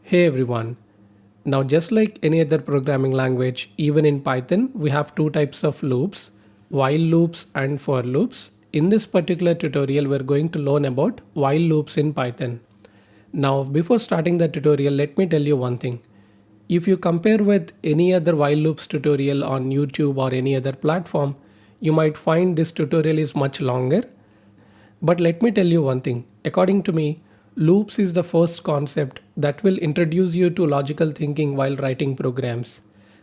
Hey everyone. Now just like any other programming language, even in Python, we have two types of loops, while loops and for loops. In this particular tutorial, we're going to learn about while loops in Python. Now before starting the tutorial, let me tell you one thing. If you compare with any other while loops tutorial on YouTube or any other platform, you might find this tutorial is much longer. But let me tell you one thing. According to me, loops is the first concept that will introduce you to logical thinking while writing programs.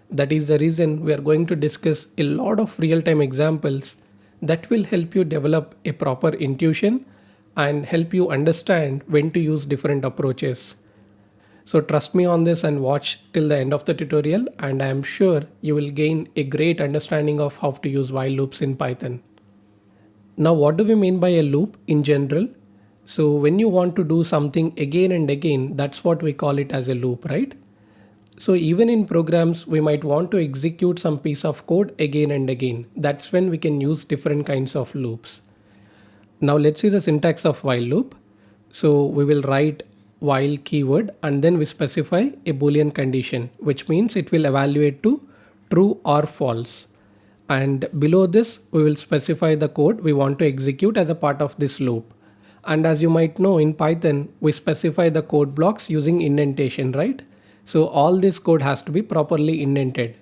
That is the reason we are going to discuss a lot of real-time examples that will help you develop a proper intuition and help you understand when to use different approaches. So trust me on this and watch till the end of the tutorial, and I am sure you will gain a great understanding of how to use while loops in Python. Now what do we mean by a loop in general? So when you want to do something again and again, that's what we call it as a loop, right? So even in programs, we might want to execute some piece of code again and again. That's when we can use different kinds of loops. Now let's see the syntax of while loop. So we will write while keyword and then we specify a Boolean condition, which means it will evaluate to true or false. And below this, we will specify the code we want to execute as a part of this loop. And as you might know, in Python, we specify the code blocks using indentation, right? So all this code has to be properly indented.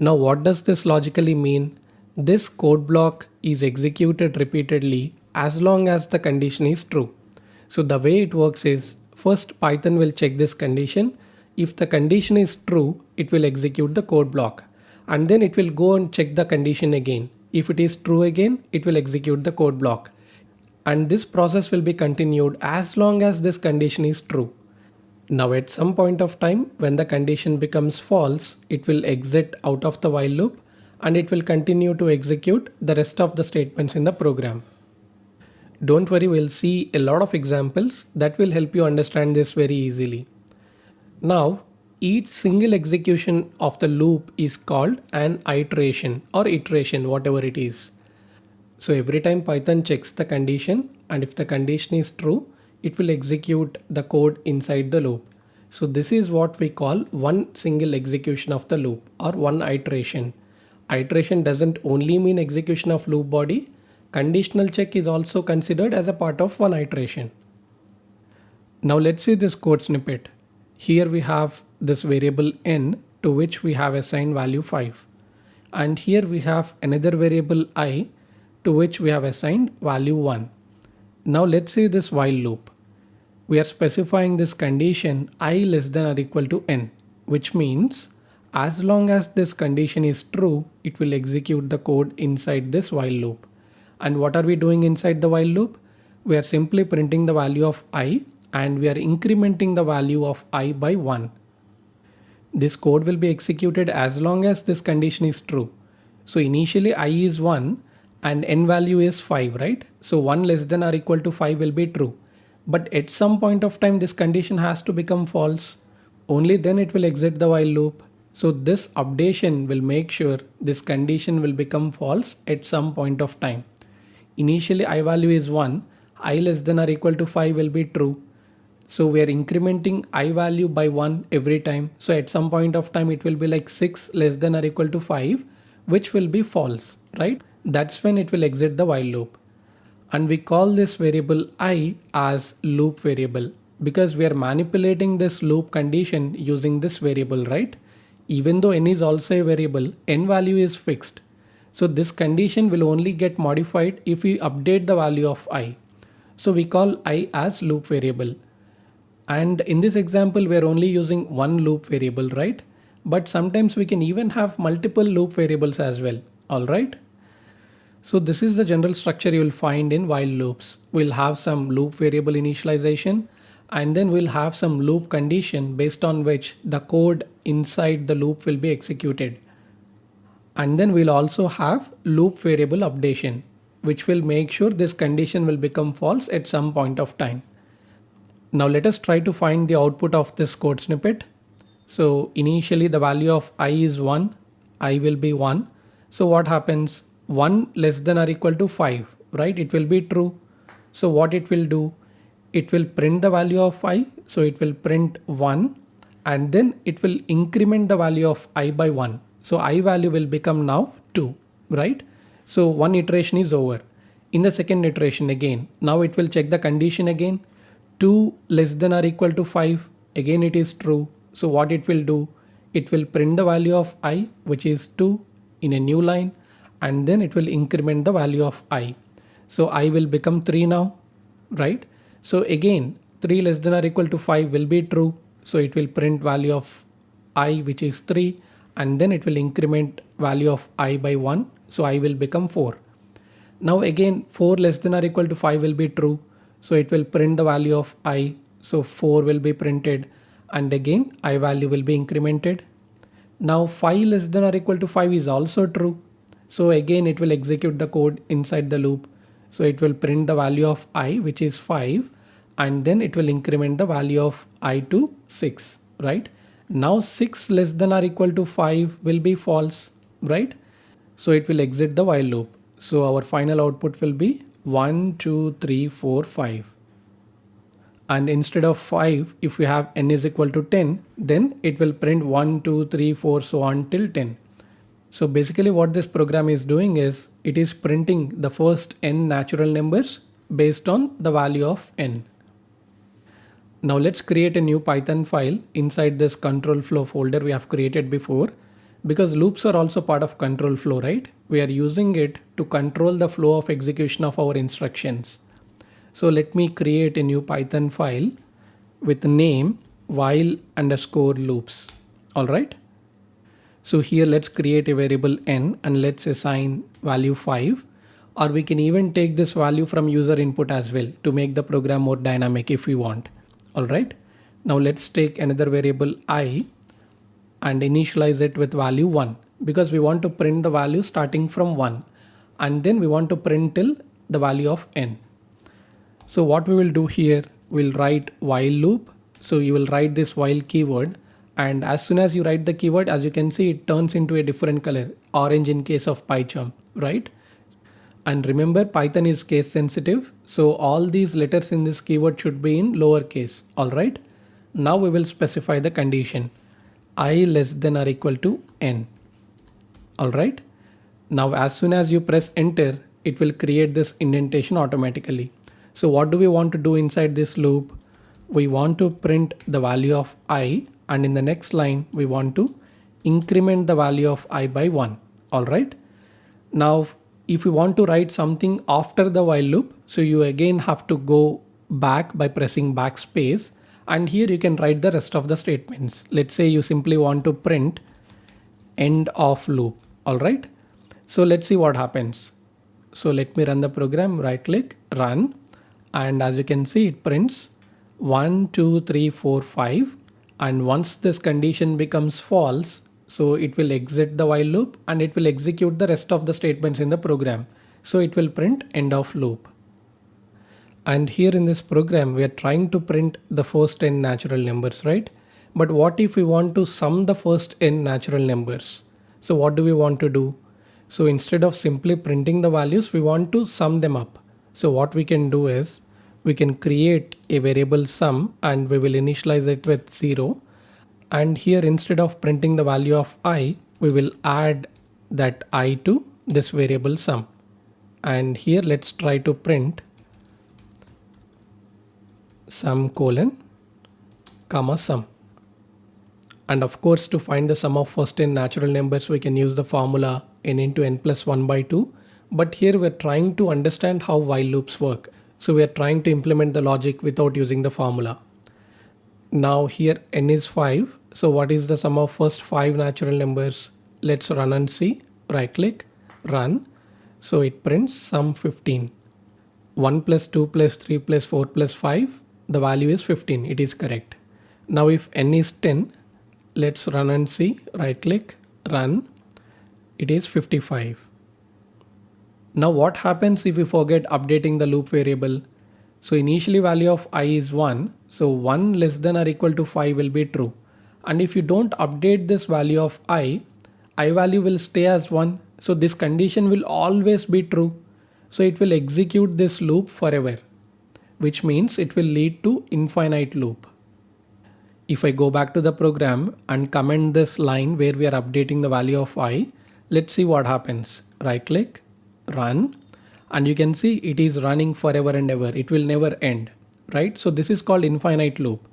Now, what does this logically mean? This code block is executed repeatedly as long as the condition is true. So the way it works is, first Python will check this condition. If the condition is true, it will execute the code block. And then it will go and check the condition again. If it is true again, it will execute the code block. And this process will be continued as long as this condition is true. Now at some point of time, when the condition becomes false, it will exit out of the while loop and it will continue to execute the rest of the statements in the program. Don't worry, we'll see a lot of examples that will help you understand this very easily. Now, each single execution of the loop is called an iteration or iteration, whatever it is. So every time Python checks the condition, and if the condition is true, it will execute the code inside the loop. So this is what we call one single execution of the loop or one iteration. Iteration doesn't only mean execution of loop body. Conditional check is also considered as a part of one iteration. Now let's see this code snippet. Here we have this variable n to which we have assigned value 5. And here we have another variable I to which we have assigned value 1. Now let's see this while loop. We are specifying this condition I less than or equal to n, which means as long as this condition is true, it will execute the code inside this while loop. And what are we doing inside the while loop? We are simply printing the value of I and we are incrementing the value of I by 1. This code will be executed as long as this condition is true. So initially I is 1 and n value is 5, right? So 1 less than or equal to 5 will be true. But at some point of time, this condition has to become false. Only then it will exit the while loop. So this updation will make sure this condition will become false at some point of time. Initially I value is 1, I less than or equal to 5 will be true. So we are incrementing I value by 1 every time. So at some point of time, it will be like 6 less than or equal to 5, which will be false, right? That's when it will exit the while loop. And we call this variable I as loop variable because we are manipulating this loop condition using this variable, right? Even though n is also a variable, n value is fixed. So this condition will only get modified if we update the value of I. So we call I as loop variable. And in this example, we're only using one loop variable, right? But sometimes we can even have multiple loop variables as well, all right? So this is the general structure you will find in while loops. We'll have some loop variable initialization, and then we'll have some loop condition based on which the code inside the loop will be executed. And then we'll also have loop variable updation, which will make sure this condition will become false at some point of time. Now let us try to find the output of this code snippet. So initially the value of I is 1, I will be 1. So what happens? 1 less than or equal to 5, right? It will be true. So what it will do? it will print the value of I. So it will print 1 and then it will increment the value of I by 1. So I value will become now 2, right? So one iteration is over. In the second iteration again, now it will check the condition again. 2 less than or equal to 5. Again it is true. So what it will do? It will print the value of I, which is 2 in a new line, and then it will increment the value of I. So I will become 3 now, right? So again, 3 less than or equal to 5 will be true. So it will print value of I, which is 3, and then it will increment value of I by 1. So I will become 4. Now again, 4 less than or equal to 5 will be true. So it will print the value of I. So 4 will be printed, and again I value will be incremented. Now 5 less than or equal to 5 is also true. So again it will execute the code inside the loop. So it will print the value of I, which is 5, and then it will increment the value of I to 6, right? Now 6 less than or equal to 5 will be false, right? So it will exit the while loop. So our final output will be 1, 2, 3, 4, 5. And instead of 5, if we have n is equal to 10, then it will print 1, 2, 3, 4, so on till 10. So basically what this program is doing is it is printing the first n natural numbers based on the value of n. Now let's create a new Python file inside this control flow folder we have created before, because loops are also part of control flow, right? We are using it to control the flow of execution of our instructions. So let me create a new Python file with name while_loops. All right. So here let's create a variable n and let's assign value 5, or we can even take this value from user input as well to make the program more dynamic if we want. All right. Now let's take another variable I and initialize it with value 1, because we want to print the value starting from 1, and then we want to print till the value of n. So what we will do here, we'll write while loop. So you will write this while keyword, and as soon as you write the keyword, as you can see, it turns into a different color, orange in case of PyCharm, right? And remember, Python is case sensitive, so all these letters in this keyword should be in lowercase. All right. Now we will specify the condition I less than or equal to n. All right. Now as soon as you press enter, it will create this indentation automatically. So what do we want to do inside this loop? We want to print the value of I, and in the next line we want to increment the value of I by 1. All right. Now if you want to write something after the while loop, so you again have to go back by pressing backspace, and here you can write the rest of the statements. Let's say you simply want to print end of loop. All right. So let's see what happens. So let me run the program, right click, run. And as you can see, it prints 1, 2, 3, 4, 5. And once this condition becomes false, so it will exit the while loop and it will execute the rest of the statements in the program. So it will print end of loop. And here in this program, we are trying to print the first n natural numbers, right? But what if we want to sum the first n natural numbers? So what do we want to do? So instead of simply printing the values, we want to sum them up. So what we can do is we can create a variable sum and we will initialize it with 0. And here instead of printing the value of I, we will add that I to this variable sum. And here let's try to print sum colon comma sum. And of course, to find the sum of first n natural numbers, we can use the formula n into n plus 1 by 2. But here we're trying to understand how while loops work. So we are trying to implement the logic without using the formula. Now here n is 5. So what is the sum of first 5 natural numbers? Let's run and see. Right click, run. So it prints sum 15. 1 plus 2 plus 3 plus 4 plus 5. The value is 15. It is correct. Now if n is 10, let's run and see. Right click, run. It is 55. Now what happens if we forget updating the loop variable? So initially value of I is 1. So 1 less than or equal to 5 will be true. And if you don't update this value of I value will stay as 1. So this condition will always be true. So it will execute this loop forever. which means it will lead to infinite loop. If I go back to the program and comment this line where we are updating the value of I, let's see what happens. Right click, run, and you can see it is running forever and ever. It will never end, right? So this is called infinite loop.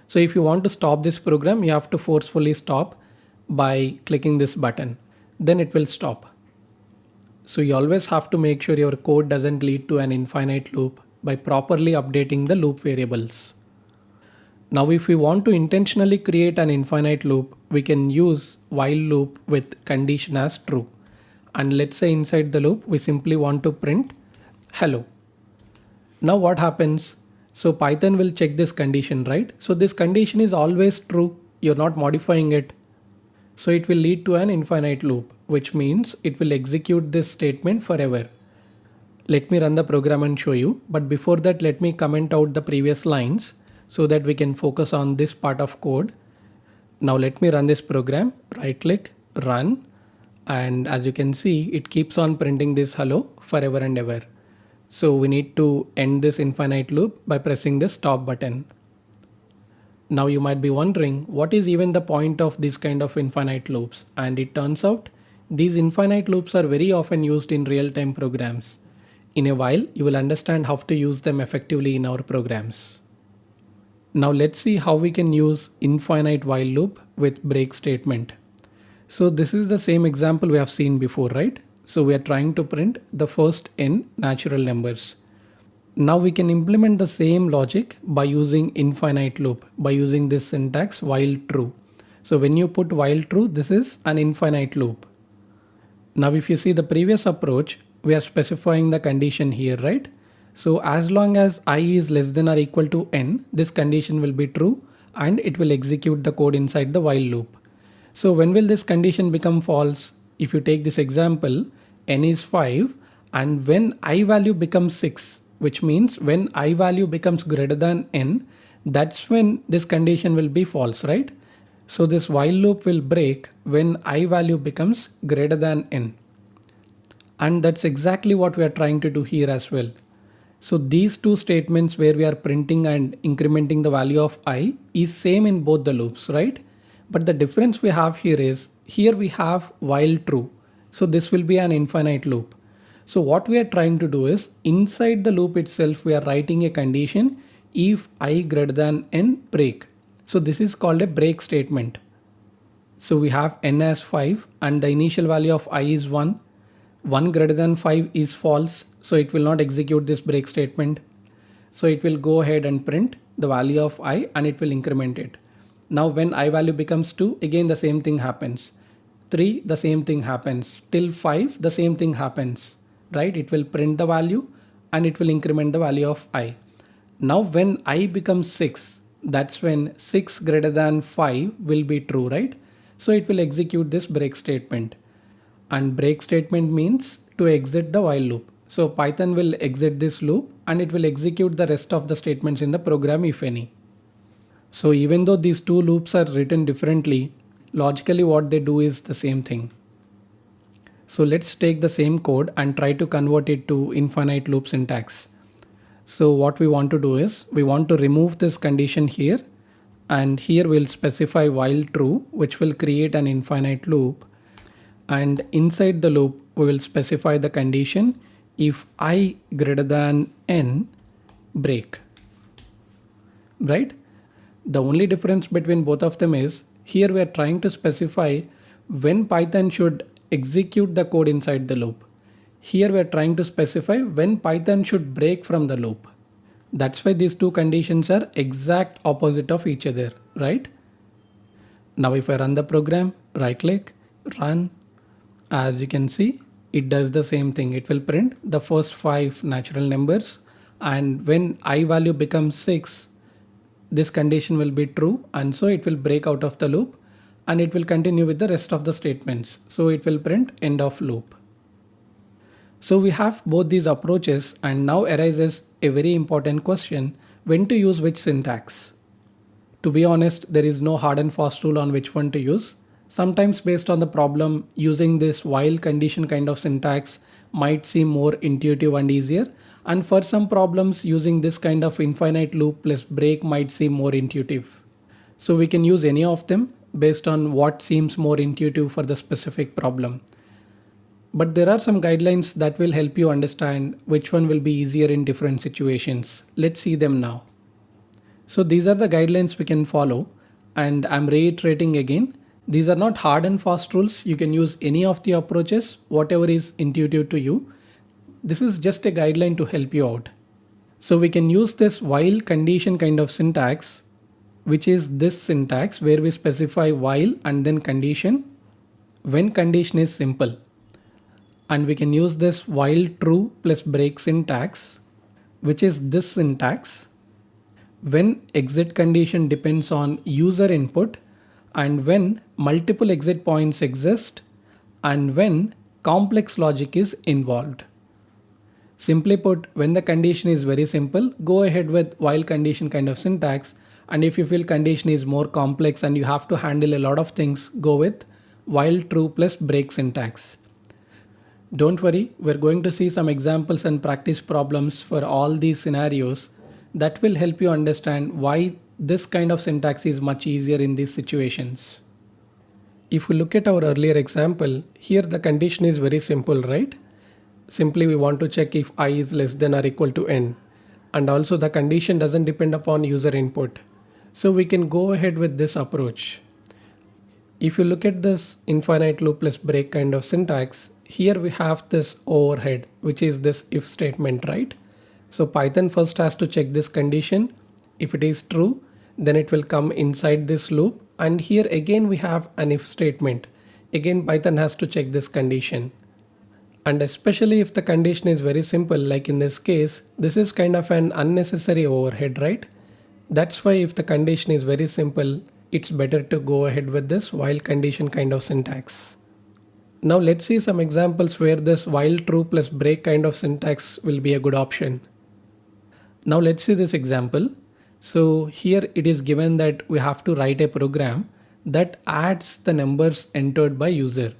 So if you want to stop this program, you have to forcefully stop by clicking this button. Then it will stop. So you always have to make sure your code doesn't lead to an infinite loop by properly updating the loop variables. Now if we want to intentionally create an infinite loop, we can use while loop with condition as true. And let's say inside the loop, we simply want to print hello. Now what happens? So Python will check this condition, right? So this condition is always true. You're not modifying it. So it will lead to an infinite loop, which means it will execute this statement forever. Let me run the program and show you. But before that, let me comment out the previous lines so that we can focus on this part of code. Now let me run this program, right click, run. And as you can see, it keeps on printing this hello forever and ever. So we need to end this infinite loop by pressing the stop button. Now you might be wondering, what is even the point of this kind of infinite loops? And it turns out these infinite loops are very often used in real-time programs. In a while, you will understand how to use them effectively in our programs. Now let's see how we can use infinite while loop with break statement. So this is the same example we have seen before, right? So we are trying to print the first n natural numbers. Now we can implement the same logic by using infinite loop, by using this syntax while true. So when you put while true, this is an infinite loop. Now if you see the previous approach, we are specifying the condition here, right? So as long as I is less than or equal to n, this condition will be true and it will execute the code inside the while loop. So when will this condition become false? If you take this example, n is 5 and when I value becomes 6, which means when I value becomes greater than n, that's when this condition will be false, right? So this while loop will break when I value becomes greater than n. And that's exactly what we are trying to do here as well. So these two statements where we are printing and incrementing the value of I is same in both the loops, right? But the difference we have here is, here we have while true. So this will be an infinite loop. So what we are trying to do is, inside the loop itself, we are writing a condition if I greater than n break. So this is called a break statement. So we have n as 5 and the initial value of I is 1. 1 greater than 5 is false. So it will not execute this break statement. So it will go ahead and print the value of I and it will increment it. Now when I value becomes 2, again the same thing happens. 3, the same thing happens. Till 5, the same thing happens, right? It will print the value and it will increment the value of I. Now when I becomes 6, that's when 6 greater than 5 will be true, right? So it will execute this break statement. And break statement means to exit the while loop. So Python will exit this loop and it will execute the rest of the statements in the program, if any. So even though these two loops are written differently, logically what they do is the same thing. So let's take the same code and try to convert it to infinite loop syntax. So what we want to do is, we want to remove this condition here, and here we'll specify while true, which will create an infinite loop. And inside the loop, we will specify the condition if I greater than n break, right? The only difference between both of them is, here we are trying to specify when Python should execute the code inside the loop. Here we are trying to specify when Python should break from the loop. That's why these two conditions are exact opposite of each other, right? Now if I run the program, right click, run, as you can see, it does the same thing. It will print the first 5 natural numbers, and when I value becomes 6, this condition will be true, and so it will break out of the loop and it will continue with the rest of the statements. So it will print end of loop. So we have both these approaches, and now arises a very important question: when to use which syntax? To be honest, there is no hard and fast rule on which one to use. Sometimes based on the problem, using this while condition kind of syntax might seem more intuitive and easier, And for some problems, using this kind of infinite loop plus break might seem more intuitive. So we can use any of them based on what seems more intuitive for the specific problem. But there are some guidelines that will help you understand which one will be easier in different situations. Let's see them now. So these are the guidelines we can follow, and I'm reiterating again, these are not hard and fast rules. You can use any of the approaches, whatever is intuitive to you. This is just a guideline to help you out. So we can use this while condition kind of syntax, which is this syntax where we specify while and then condition when condition is simple. And we can use this while true plus break syntax, which is this syntax when exit condition depends on user input and when multiple exit points exist and when complex logic is involved. Simply put, when the condition is very simple, go ahead with while condition kind of syntax, and if you feel condition is more complex and you have to handle a lot of things, go with while true plus break syntax. Don't worry, we're going to see some examples and practice problems for all these scenarios that will help you understand why this kind of syntax is much easier in these situations. If we look at our earlier example, here the condition is very simple, right? Simply we want to check if I is less than or equal to n. And also the condition doesn't depend upon user input. So we can go ahead with this approach. If you look at this infinite loop plus break kind of syntax, here we have this overhead, which is this if statement, right? So Python first has to check this condition. If it is true, then it will come inside this loop. And here again we have an if statement. Again Python has to check this condition. And especially if the condition is very simple, like in this case, this is kind of an unnecessary overhead, right? That's why if the condition is very simple, it's better to go ahead with this while condition kind of syntax. Now let's see some examples where this while true plus break kind of syntax will be a good option. Now let's see this example. So here it is given that we have to write a program that adds the numbers entered by user.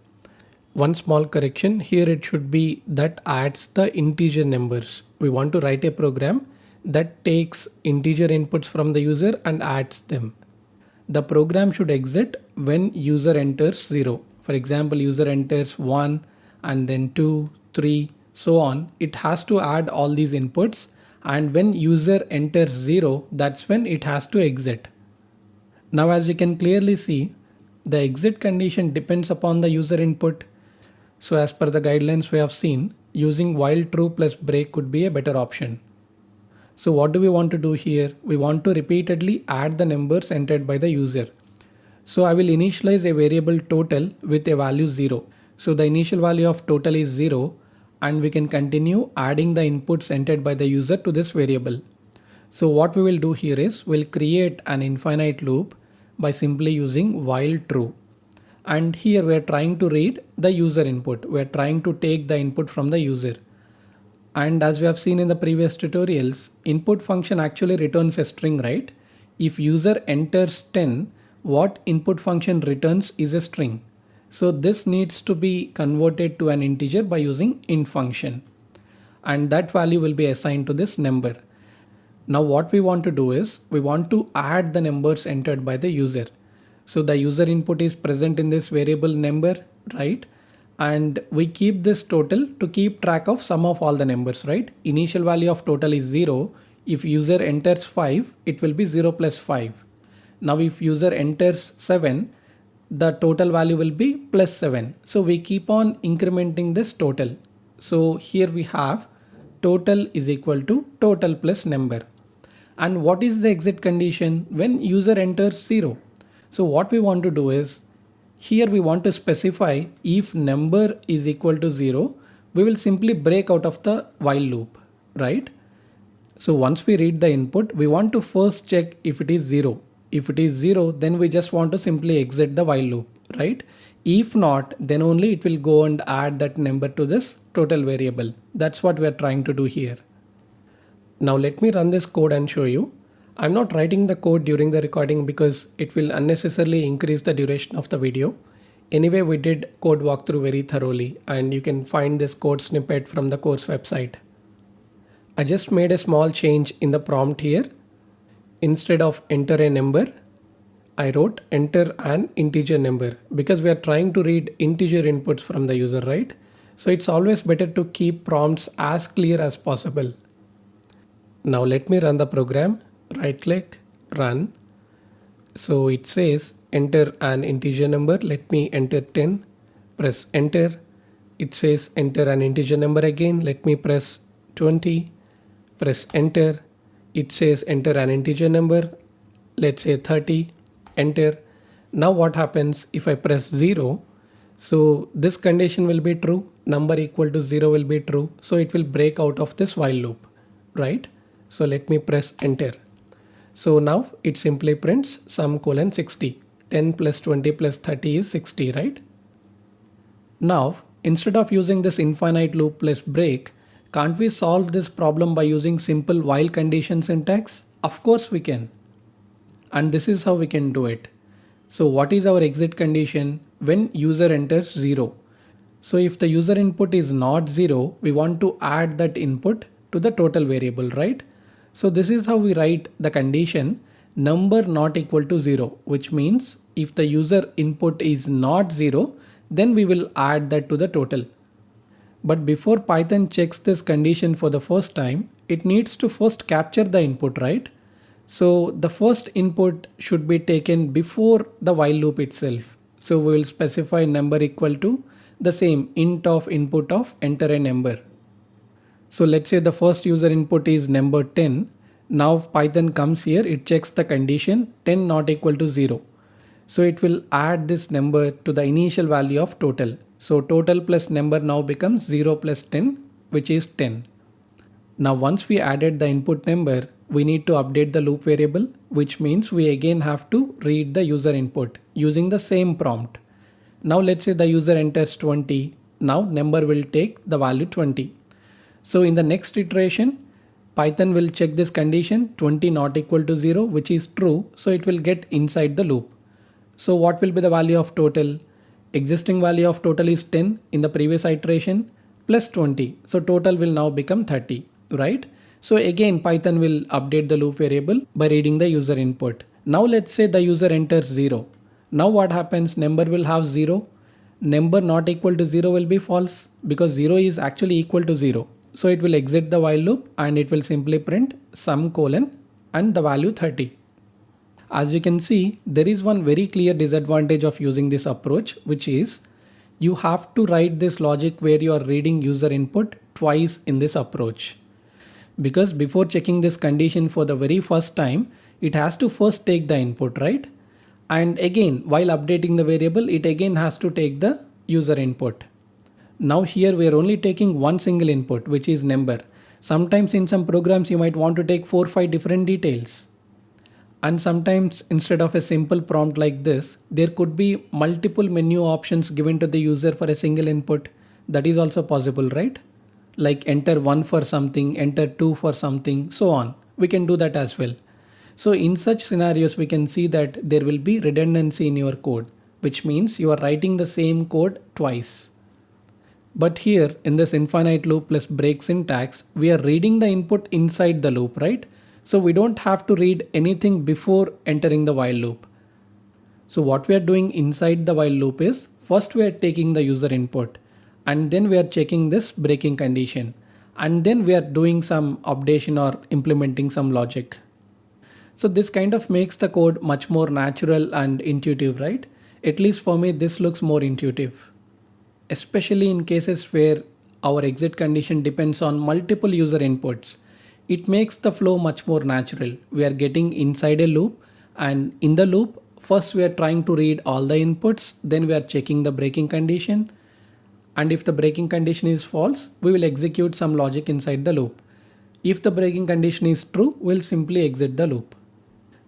One small correction, here it should be that adds the integer numbers. We want to write a program that takes integer inputs from the user and adds them. The program should exit when user enters 0. For example, user enters 1 and then 2, 3, so on. It has to add all these inputs, and when user enters 0, that's when it has to exit. Now as you can clearly see, the exit condition depends upon the user input. So as per the guidelines we have seen, using while true plus break could be a better option. So what do we want to do here? We want to repeatedly add the numbers entered by the user. So I will initialize a variable total with a value 0. So the initial value of total is 0, and we can continue adding the inputs entered by the user to this variable. So what we will do here is we'll create an infinite loop by simply using while true. And here we are trying to read the user input. We are trying to take the input from the user. And as we have seen in the previous tutorials, input function actually returns a string, right? If user enters 10, what input function returns is a string. So this needs to be converted to an integer by using int function. And that value will be assigned to this number. Now what we want to do is we want to add the numbers entered by the user. So the user input is present in this variable number, right? And we keep this total to keep track of sum of all the numbers, right? Initial value of total is 0. If user enters 5, it will be 0 plus 5. Now if user enters 7, the total value will be plus 7. So we keep on incrementing this total. So here we have total is equal to total plus number. And what is the exit condition when user enters 0? So what we want to do is here we want to specify if number is equal to 0, we will simply break out of the while loop, right? So once we read the input, we want to first check if it is 0. If it is 0, then we just want to simply exit the while loop, right? If not, then only it will go and add that number to this total variable. That's what we are trying to do here. Now let me run this code and show you. I'm not writing the code during the recording because it will unnecessarily increase the duration of the video. Anyway, we did code walkthrough very thoroughly, and you can find this code snippet from the course website. I just made a small change in the prompt here. Instead of enter a number, I wrote enter an integer number because we are trying to read integer inputs from the user, right? So it's always better to keep prompts as clear as possible. Now let me run the program. Right click, run. So it says enter an integer number. Let me enter 10. Press enter. It says enter an integer number again. Let me press 20. Press enter. It says enter an integer number. Let's say 30. Enter. Now what happens if I press 0? So this condition will be true. Number equal to 0 will be true. So it will break out of this while loop, right? So let me press enter. So now it simply prints sum colon 60. 10 plus 20 plus 30 is 60, right? Now, instead of using this infinite loop plus break, can't we solve this problem by using simple while condition syntax? Of course we can. And this is how we can do it. So what is our exit condition when user enters 0? So if the user input is not 0, we want to add that input to the total variable, right? So this is how we write the condition number not equal to 0, which means if the user input is not 0, then we will add that to the total. But before Python checks this condition for the first time, it needs to first capture the input, right? So the first input should be taken before the while loop itself. So we will specify number equal to the same int of input of enter a number. So let's say the first user input is number 10. Now Python comes here, it checks the condition 10 not equal to 0. So it will add this number to the initial value of total. So total plus number now becomes 0 plus 10, which is 10. Now once we added the input number, we need to update the loop variable, which means we again have to read the user input using the same prompt. Now let's say the user enters 20. Now number will take the value 20. So in the next iteration, Python will check this condition 20 not equal to 0, which is true. So it will get inside the loop. So what will be the value of total? Existing value of total is 10 in the previous iteration plus 20. So total will now become 30, right? So again, Python will update the loop variable by reading the user input. Now let's say the user enters 0. Now what happens? Number will have 0. Number not equal to 0 will be false because 0 is actually equal to 0. So it will exit the while loop and it will simply print sum colon and the value 30. As you can see, there is one very clear disadvantage of using this approach, which is you have to write this logic where you are reading user input twice in this approach. Because before checking this condition for the very first time, it has to first take the input, right? And again, while updating the variable, it again has to take the user input. Now here we are only taking one single input, which is number. Sometimes in some programs, you might want to take 4 or 5 different details. And sometimes instead of a simple prompt like this, there could be multiple menu options given to the user for a single input. That is also possible, right? Like enter 1 for something, enter 2 for something, so on. We can do that as well. So in such scenarios, we can see that there will be redundancy in your code, which means you are writing the same code twice. But here in this infinite loop plus break syntax, we are reading the input inside the loop, right? So we don't have to read anything before entering the while loop. So what we are doing inside the while loop is first we are taking the user input and then we are checking this breaking condition and then we are doing some updation or implementing some logic. So this kind of makes the code much more natural and intuitive, right? At least for me, this looks more intuitive, especially in cases where our exit condition depends on multiple user inputs. It makes the flow much more natural. We are getting inside a loop and in the loop, first we are trying to read all the inputs, then we are checking the breaking condition. And if the breaking condition is false, we will execute some logic inside the loop. If the breaking condition is true, we'll simply exit the loop.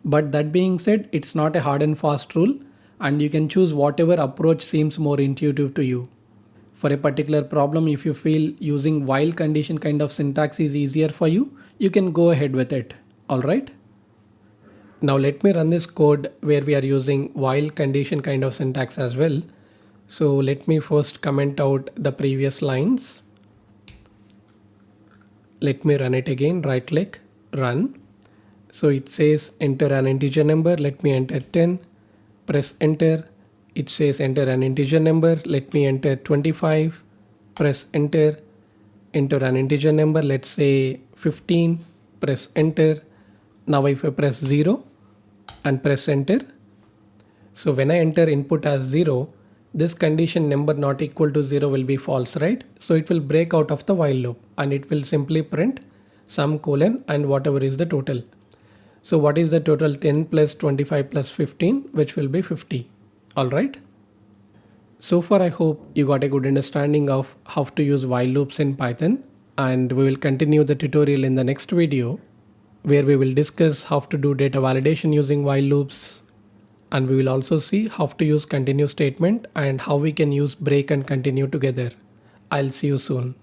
But that being said, it's not a hard and fast rule and you can choose whatever approach seems more intuitive to you. For a particular problem, if you feel using while condition kind of syntax is easier for you, you can go ahead with it. All right. Now let me run this code where we are using while condition kind of syntax as well. So let me first comment out the previous lines. Let me run it again, right click, run. So it says enter an integer number, let me enter 10, press enter. It says enter an integer number, let me enter 25, press enter. Enter an integer number, let's say 15, press enter. Now if I press 0 and press enter, so when I enter input as 0, this condition number not equal to 0 will be false, right? So it will break out of the while loop and it will simply print sum colon and whatever is the total. So what is the total? 10 plus 25 plus 15, which will be 50. All right. So far, I hope you got a good understanding of how to use while loops in Python, and we will continue the tutorial in the next video where we will discuss how to do data validation using while loops, and we will also see how to use continue statement and how we can use break and continue together. I'll see you soon.